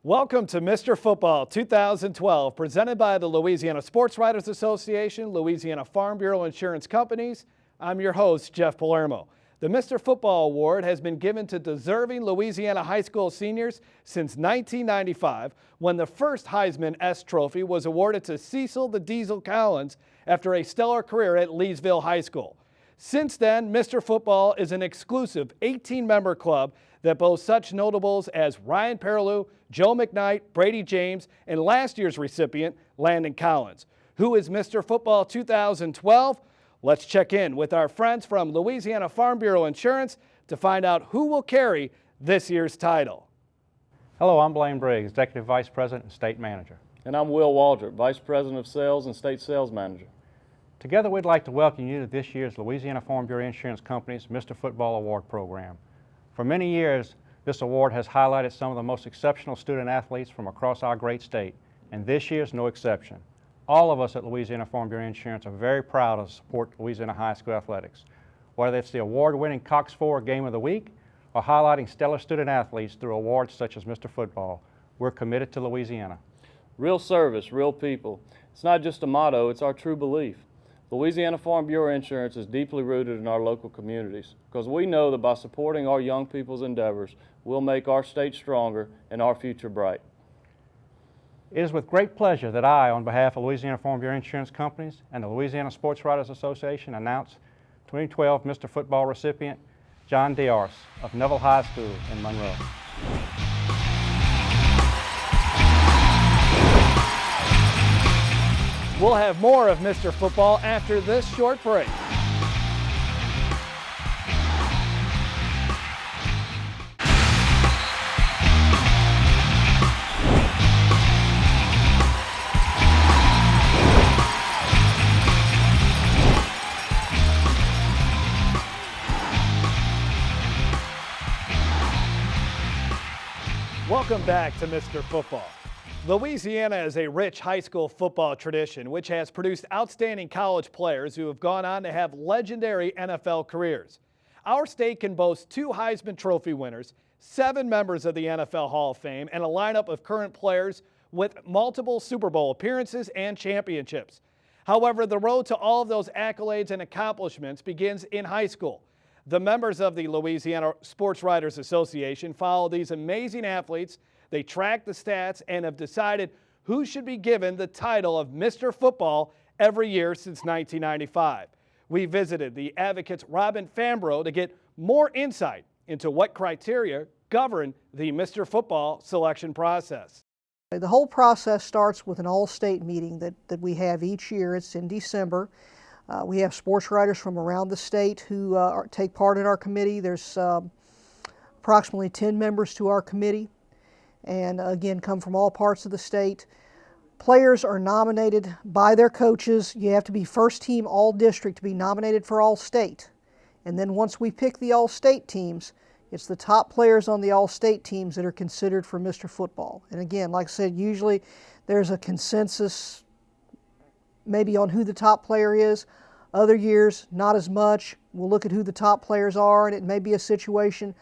Welcome to Mr. Football 2012, presented by the Louisiana Sports Writers Association, Louisiana Farm Bureau Insurance Companies. I'm your host, Jeff Palermo. The Mr. Football Award has been given to deserving Louisiana high school seniors since 1995, when the first Heisman S Trophy was awarded to Cecil the Diesel Collins after a stellar career at Leesville High School. Since then, Mr. Football is an exclusive 18-member club that boasts such notables as Ryan Perilou, Joe McKnight, Brady James, and last year's recipient, Landon Collins. Who is Mr. Football 2012? Let's check in with our friends from Louisiana Farm Bureau Insurance to find out who will carry this year's title. Hello, I'm Blaine Briggs, Executive Vice President and State Manager. And I'm Will Waldrop, Vice President of Sales and State Sales Manager. Together, we'd like to welcome you to this year's Louisiana Farm Bureau Insurance Company's Mr. Football Award Program. For many years, this award has highlighted some of the most exceptional student athletes from across our great state, and this year's no exception. All of us at Louisiana Farm Bureau Insurance are very proud to support Louisiana high school athletics. Whether it's the award-winning Cox 4 Game of the Week or highlighting stellar student athletes through awards such as Mr. Football, we're committed to Louisiana. Real service, real people. It's not just a motto, it's our true belief. Louisiana Farm Bureau Insurance is deeply rooted in our local communities because we know that by supporting our young people's endeavors, we'll make our state stronger and our future bright. It is with great pleasure that I, on behalf of Louisiana Farm Bureau Insurance Companies and the Louisiana Sports Writers Association, announce 2012 Mr. Football recipient John Diarse of Neville High School in Monroe. We'll have more of Mr. Football after this short break. Welcome back to Mr. Football. Louisiana is a rich high school football tradition which has produced outstanding college players who have gone on to have legendary NFL careers. Our state can boast 2 Heisman Trophy winners, 7 members of the NFL Hall of Fame, and a lineup of current players with multiple Super Bowl appearances and championships. However, the road to all of those accolades and accomplishments begins in high school. The members of the Louisiana Sports Writers Association follow these amazing athletes. They track the stats and have decided who should be given the title of Mr. Football every year since 1995. We visited the Advocate's Robin Fambro to get more insight into what criteria govern the Mr. Football selection process. The whole process starts with an all-state meeting that we have each year. It's in December. We have sports writers from around the state who take part in our committee. There's approximately 10 members to our committee, and again come from all parts of the state. Players are nominated by their coaches. You have to be first team all district to be nominated for all state. And then once we pick the all state teams, it's the top players on the all state teams that are considered for Mr. Football. And again, like I said, usually there's a consensus maybe on who the top player is. Other years, not as much. We'll look at who the top players are, and it may be a situation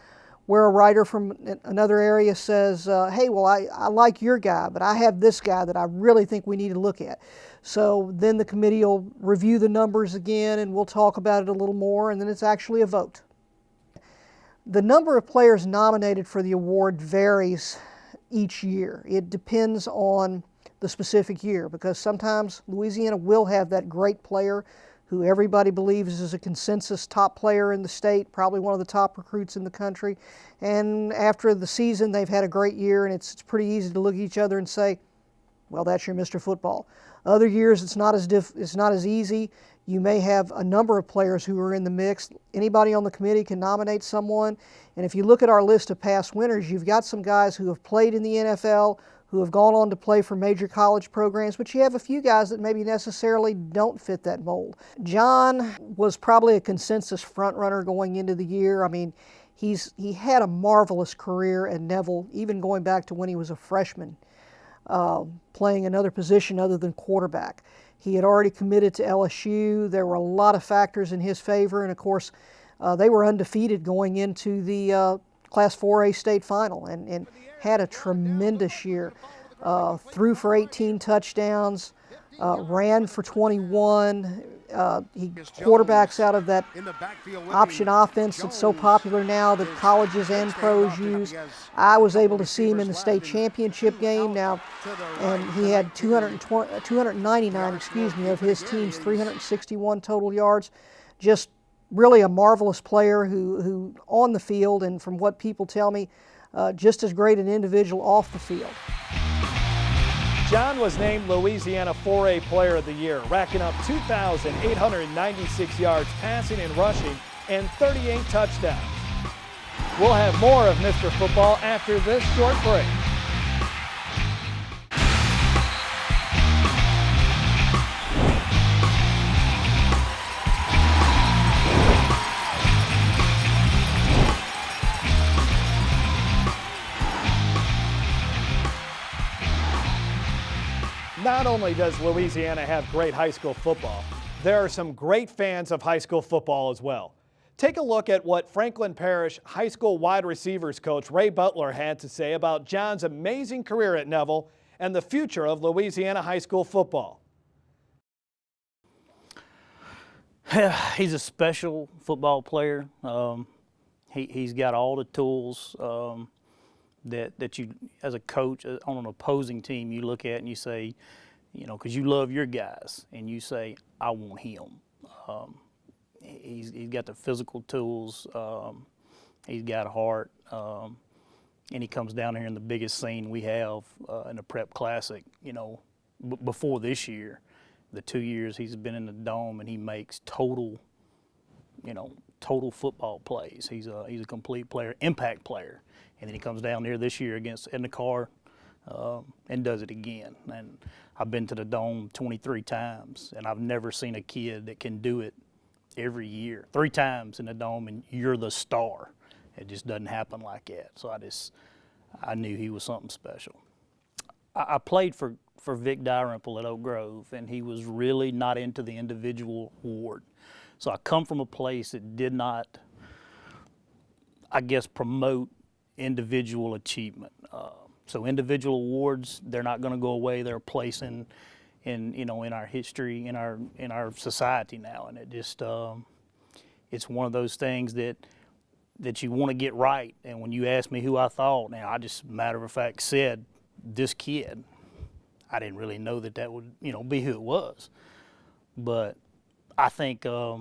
where a writer from another area says, hey, well, I like your guy, but I have this guy that I really think we need to look at. So then the committee will review the numbers again, and we'll talk about it a little more, and then it's actually a vote. The number of players nominated for the award varies each year. It depends on the specific year, because sometimes Louisiana will have that great player who everybody believes is a consensus top player in the state, probably one of the top recruits in the country. And after the season, they've had a great year, and it's pretty easy to look at each other and say, well, that's your Mr. Football. Other years, it's not as easy. You may have a number of players who are in the mix. Anybody on the committee can nominate someone. And if you look at our list of past winners, you've got some guys who have played in the NFL, who have gone on to play for major college programs, but you have a few guys that maybe necessarily don't fit that mold. John was probably a consensus front runner going into the year. I mean, he had a marvelous career at Neville, even going back to when he was a freshman, playing another position other than quarterback. He had already committed to LSU. There were a lot of factors in his favor, and of course, they were undefeated going into the Class 4A state final and had a tremendous year. Threw for 18 touchdowns, ran for 21. He quarterbacks out of that option offense that's so popular now that colleges and pros use. I was able to see him in the state championship game now, and he had 299 of his team's 361 total yards. Just really a marvelous player who on the field, and from what people tell me, just as great an individual off the field. John was named Louisiana 4A Player of the Year, racking up 2,896 yards passing and rushing and 38 touchdowns. We'll have more of Mr. Football after this short break. Not only does Louisiana have great high school football, there are some great fans of high school football as well. Take a look at what Franklin Parish high school wide receivers coach Ray Butler had to say about John's amazing career at Neville and the future of Louisiana high school football. He's a special football player. He's got all the tools that you, as a coach on an opposing team, you look at and you say, you know, because you love your guys, and you say, I want him. He's got the physical tools. He's got a heart, and he comes down here in the biggest scene we have in the Prep Classic. You know, before this year, the 2 years he's been in the Dome, and he makes total football plays. He's a complete player, impact player. And then he comes down there this year against Edna Carr and does it again. And I've been to the Dome 23 times, and I've never seen a kid that can do it every year. 3 times in the Dome, and you're the star. It just doesn't happen like that. So I knew he was something special. I played for Vic Dalrymple at Oak Grove, and he was really not into the individual award. So I come from a place that did not, I guess, promote individual achievement. So individual awards, they're not going to go away. They're a place in our history, in our society now, and it just it's one of those things that you want to get right. And when you ask me who I thought, now I just matter of fact said this kid. I didn't really know that would be who it was, but I think I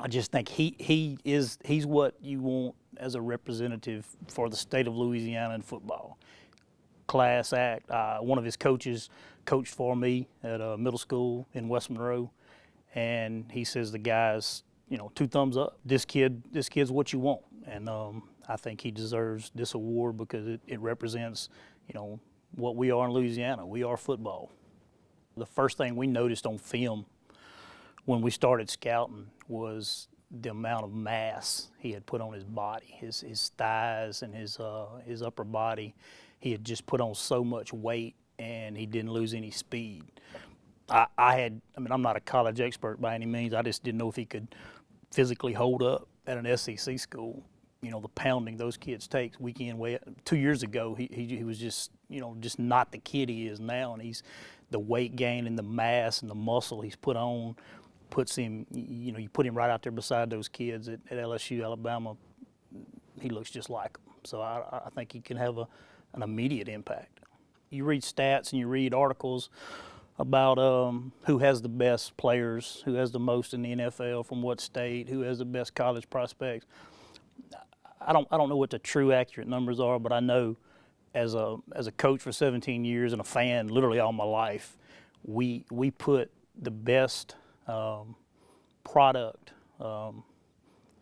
just think he's what you want as a representative for the state of Louisiana in football. Class act. One of his coaches coached for me at a middle school in West Monroe, and he says the guys, 2 thumbs up. This kid's what you want, and I think he deserves this award because it represents, what we are in Louisiana. We are football. The first thing we noticed on film when we started scouting was the amount of mass he had put on his body, his thighs and his upper body. He had just put on so much weight, and he didn't lose any speed. I'm not a college expert by any means. I just didn't know if he could physically hold up at an SEC school. The pounding those kids take week in, way out. 2 years ago, he was just not the kid he is now, and he's the weight gain and the mass and the muscle he's put on puts him, you put him right out there beside those kids at LSU, Alabama. He looks just like them. So I think he can have an immediate impact. You read stats and you read articles about who has the best players, who has the most in the NFL, from what state, who has the best college prospects. I don't know what the true accurate numbers are, but I know as a coach for 17 years and a fan literally all my life, we put the best product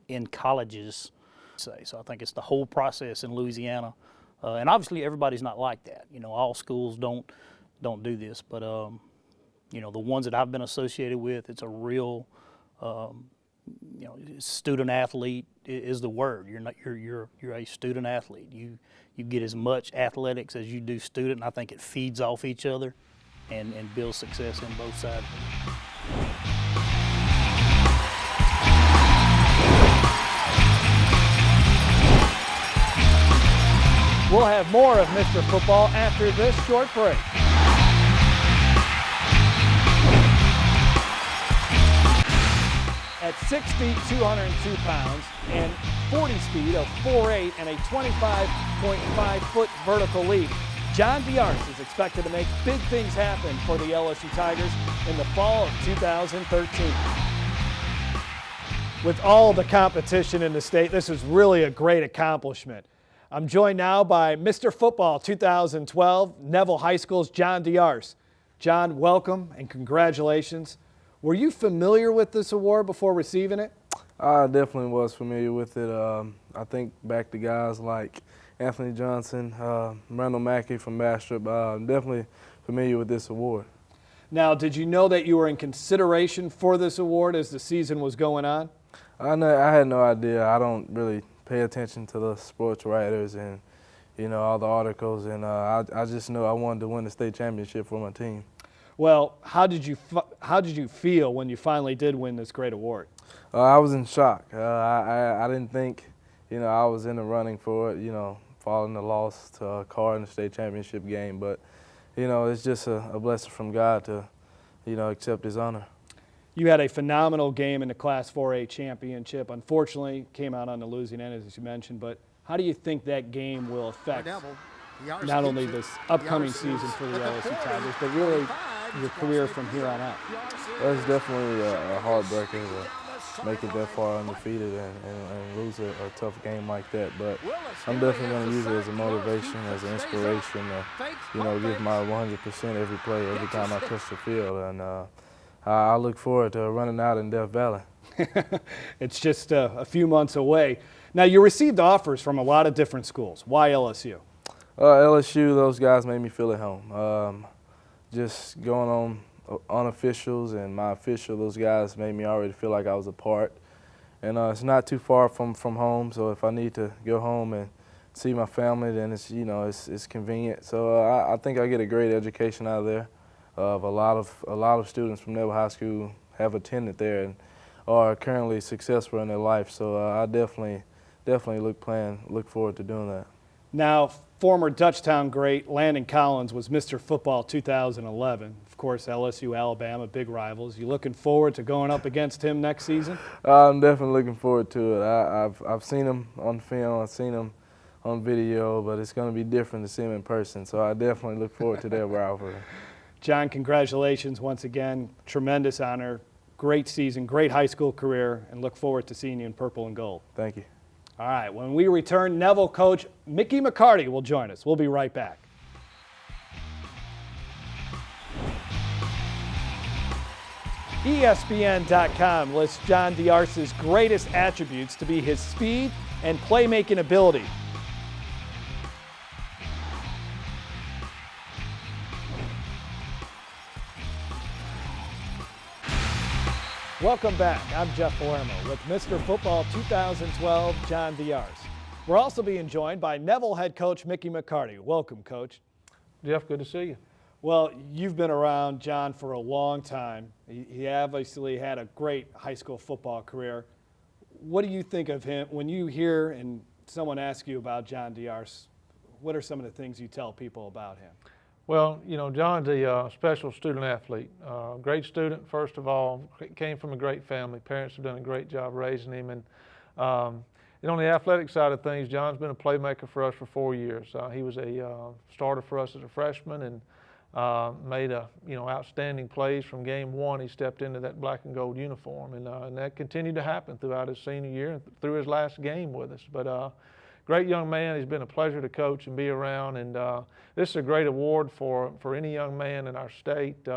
in colleges. So I think it's the whole process in Louisiana, and obviously everybody's not like that. All schools don't do this, but the ones that I've been associated with, it's a real student athlete is the word. You're a student athlete. You get as much athletics as you do student, and I think it feeds off each other and builds success in both sides. We'll have more of Mr. Football after this short break. At 6 feet, 202 pounds, and 40 speed of 4.8 and a 25.5-foot vertical leap, John Diarse is expected to make big things happen for the LSU Tigers in the fall of 2013. With all the competition in the state, this is really a great accomplishment. I'm joined now by Mr. Football 2012, Neville High School's John Diarse. John, welcome and congratulations. Were you familiar with this award before receiving it? I definitely was familiar with it. I think back to guys like Anthony Johnson, Randall Mackey from Bastrop. I'm definitely familiar with this award. Now, did you know that you were in consideration for this award as the season was going on? I had no idea. I don't really pay attention to the sports writers and, all the articles, and I just know I wanted to win the state championship for my team. Well, how did you feel when you finally did win this great award? I was in shock. I didn't think, I was in the running for it, following the loss to Carr in the state championship game. But, it's just a blessing from God to, accept his honor. You had a phenomenal game in the Class 4A championship. Unfortunately, came out on the losing end, as you mentioned. But how do you think that game will affect not only this upcoming season for the LSU Tigers, but really your career from here on out? Well, it's definitely a heartbreaker to make it that far undefeated and lose a tough game like that. But I'm definitely going to use it as a motivation, as an inspiration to, give my 100% every play, every time I touch the field. And I look forward to running out in Death Valley. It's just a few months away. Now, you received offers from a lot of different schools. Why LSU? LSU, those guys made me feel at home. Just going on unofficials and my official, those guys made me already feel like I was a part. And it's not too far from home, so if I need to go home and see my family, then it's convenient. So I think I get a great education out of there. A lot of students from Neville High School have attended there and are currently successful in their life. So I definitely look forward to doing that. Now, former Dutchtown great Landon Collins was Mr. Football 2011. Of course, LSU, Alabama, big rivals. You looking forward to going up against him next season? I'm definitely looking forward to it. I've seen him on film, I've seen him on video, but it's going to be different to see him in person. So I definitely look forward to that rivalry. John, congratulations once again. Tremendous honor, great season, great high school career, and look forward to seeing you in purple and gold. Thank you. All right, when we return, Neville coach Mickey McCarty will join us. We'll be right back. ESPN.com lists John Diarse's greatest attributes to be his speed and playmaking ability. Welcome back. I'm Jeff Palermo with Mr. Football 2012, John Diarse. We're also being joined by Neville head coach Mickey McCarty. Welcome, Coach. Jeff, good to see you. Well, you've been around John for a long time. He obviously had a great high school football career. What do you think of him when you hear and someone asks you about John Diarse? What are some of the things you tell people about him? Well, John's a special student athlete. Great student, first of all, came from a great family. Parents have done a great job raising him. And on the athletic side of things, John's been a playmaker for us for 4 years. He was a starter for us as a freshman and made outstanding plays from game one. He stepped into that black and gold uniform, and that continued to happen throughout his senior year and through his last game with us. But great young man. He's been a pleasure to coach and be around, and this is a great award for any young man in our state.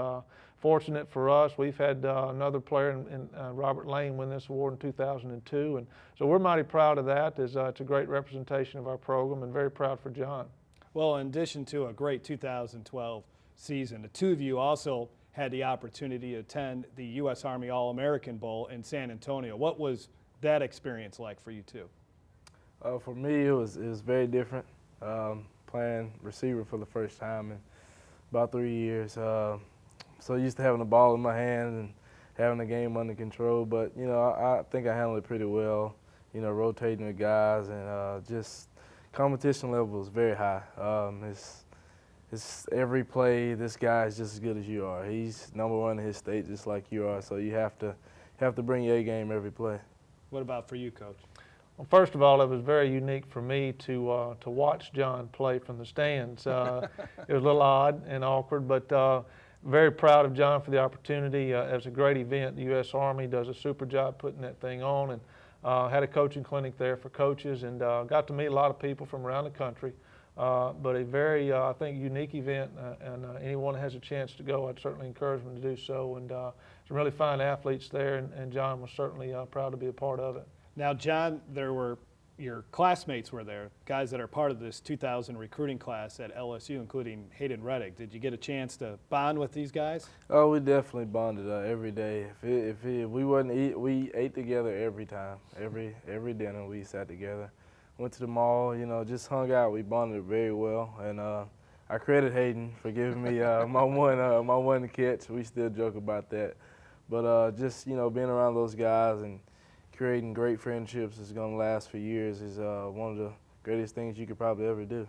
Fortunate for us, we've had another player in Robert Lane win this award in 2002, and so we're mighty proud of that. It's a great representation of our program, and very proud for John. Well, in addition to a great 2012 season, the two of you also had the opportunity to attend the U.S. Army All-American Bowl in San Antonio. What was that experience like for you two? For me, it was very different. Playing receiver for the first time in about 3 years. So used to having the ball in my hand and having the game under control. But I think I handled it pretty well. Rotating with guys and just competition level is very high. It's every play, this guy is just as good as you are. He's #1 in his state just like you are, so you have to bring your A game every play. What about for you, Coach? Well, first of all, it was very unique for me to watch John play from the stands. It was a little odd and awkward, but very proud of John for the opportunity. It was a great event. The U.S. Army does a super job putting that thing on, and had a coaching clinic there for coaches, and got to meet a lot of people from around the country. But a very, I think, unique event, and anyone that has a chance to go, I'd certainly encourage them to do so. And some really fine athletes there, and John was certainly proud to be a part of it. Now, John, your classmates were there, guys that are part of this 2000 recruiting class at LSU, including Hayden Reddick. Did you get a chance to bond with these guys? Oh, we definitely bonded every day. If we wouldn't eat, we ate together every time. Every dinner we sat together. Went to the mall, you know, just hung out. We bonded very well, and I credit Hayden for giving me my one catch. We still joke about that, but just, you know, being around those guys and creating great friendships is going to last for years is one of the greatest things you could probably ever do.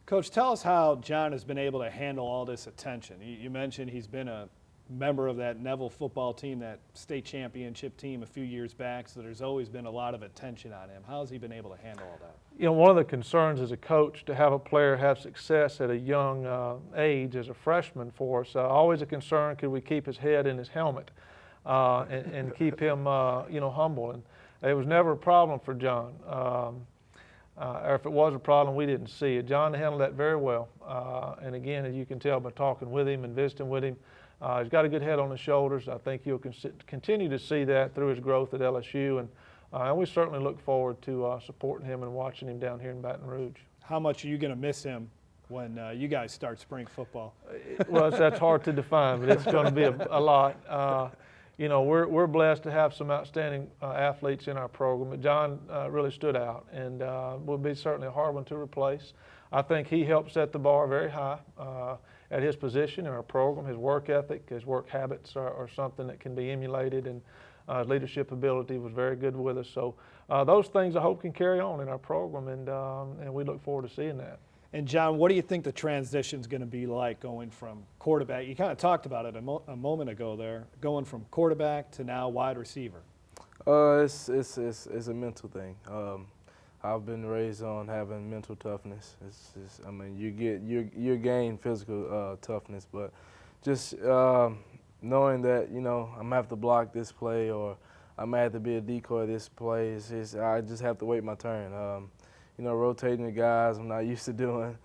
Coach, tell us how John has been able to handle all this attention. You mentioned he's been a member of that Neville football team, that state championship team a few years back, so there's always been a lot of attention on him. How has he been able to handle all that? You know, one of the concerns as a coach to have a player have success at a young age as a freshman for us, always a concern, could we keep his head in his helmet and keep him, you know, humble. And it was never a problem for John. Or if it was a problem, we didn't see it. John handled that very well. And again, as you can tell by talking with him and visiting with him, he's got a good head on his shoulders. I think you'll continue to see that through his growth at LSU, and we certainly look forward to supporting him and watching him down here in Baton Rouge. How much are you going to miss him when you guys start spring football? Well, that's hard to define, but it's going to be a lot. You know, we're blessed to have some outstanding athletes in our program, but John really stood out, and will be certainly a hard one to replace. I think he helped set the bar very high at his position in our program. His work ethic, his work habits are something that can be emulated, and leadership ability was very good with us. So those things I hope can carry on in our program, and we look forward to seeing that. And John, what do you think the transition is going to be like going from quarterback? You kind of talked about it a moment ago there, going from quarterback to now wide receiver. It's a mental thing. I've been raised on having mental toughness. I mean, you gain physical toughness, but just knowing that, you know, I'm gonna have to block this play, or I might have to be a decoy this play. I just have to wait my turn. You know, rotating the guys I'm not used to doing.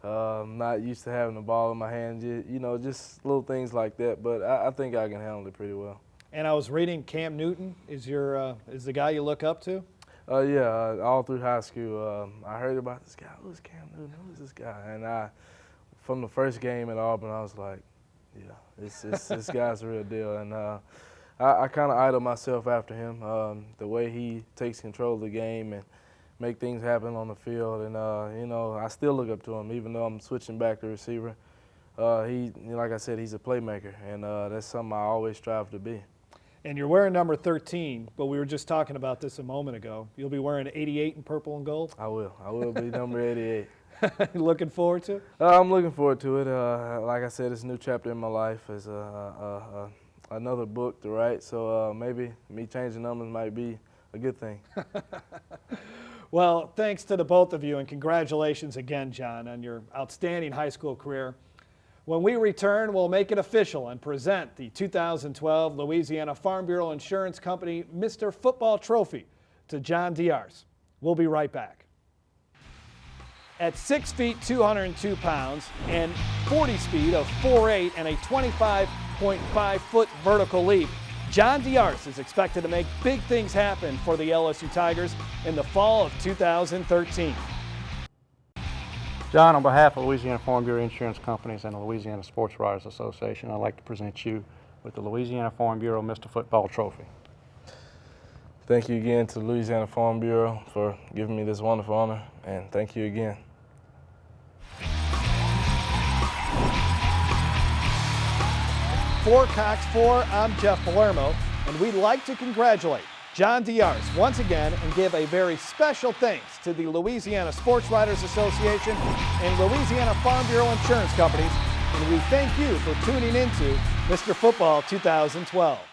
I'm not used to having the ball in my hand. You know, just little things like that. But I think I can handle it pretty well. And I was reading Cam Newton is the guy you look up to? Yeah, all through high school, I heard about this guy. Who's Cam Newton? Who's this guy? And from the first game at Auburn, I was like, yeah, this guy's a real deal. And I kind of idol myself after him, the way he takes control of the game and make things happen on the field. And, you know, I still look up to him, even though I'm switching back to receiver. Like I said, he's a playmaker, and that's something I always strive to be. And you're wearing number 13, but we were just talking about this a moment ago. You'll be wearing 88 in purple and gold? I will. I will be number 88. Looking forward to it? I'm looking forward to it. Like I said, it's a new chapter in my life. It's another book to write, so maybe me changing numbers might be a good thing. Well, thanks to the both of you, and congratulations again, John, on your outstanding high school career. When we return, we'll make it official and present the 2012 Louisiana Farm Bureau Insurance Company Mr. Football Trophy to John Diarse. We'll be right back. At 6 feet, 202 pounds, and 40 speed of 4.8 and a 25.5-foot vertical leap, John Diarse is expected to make big things happen for the LSU Tigers in the fall of 2013. John, on behalf of Louisiana Farm Bureau Insurance Companies and the Louisiana Sports Writers Association, I'd like to present you with the Louisiana Farm Bureau Mr. Football Trophy. Thank you again to the Louisiana Farm Bureau for giving me this wonderful honor, and thank you again. For Cox 4, I'm Jeff Palermo, and we'd like to congratulate John Diarse once again and give a very special thanks to the Louisiana Sports Writers Association and Louisiana Farm Bureau Insurance Companies. And we thank you for tuning into Mr. Football 2012.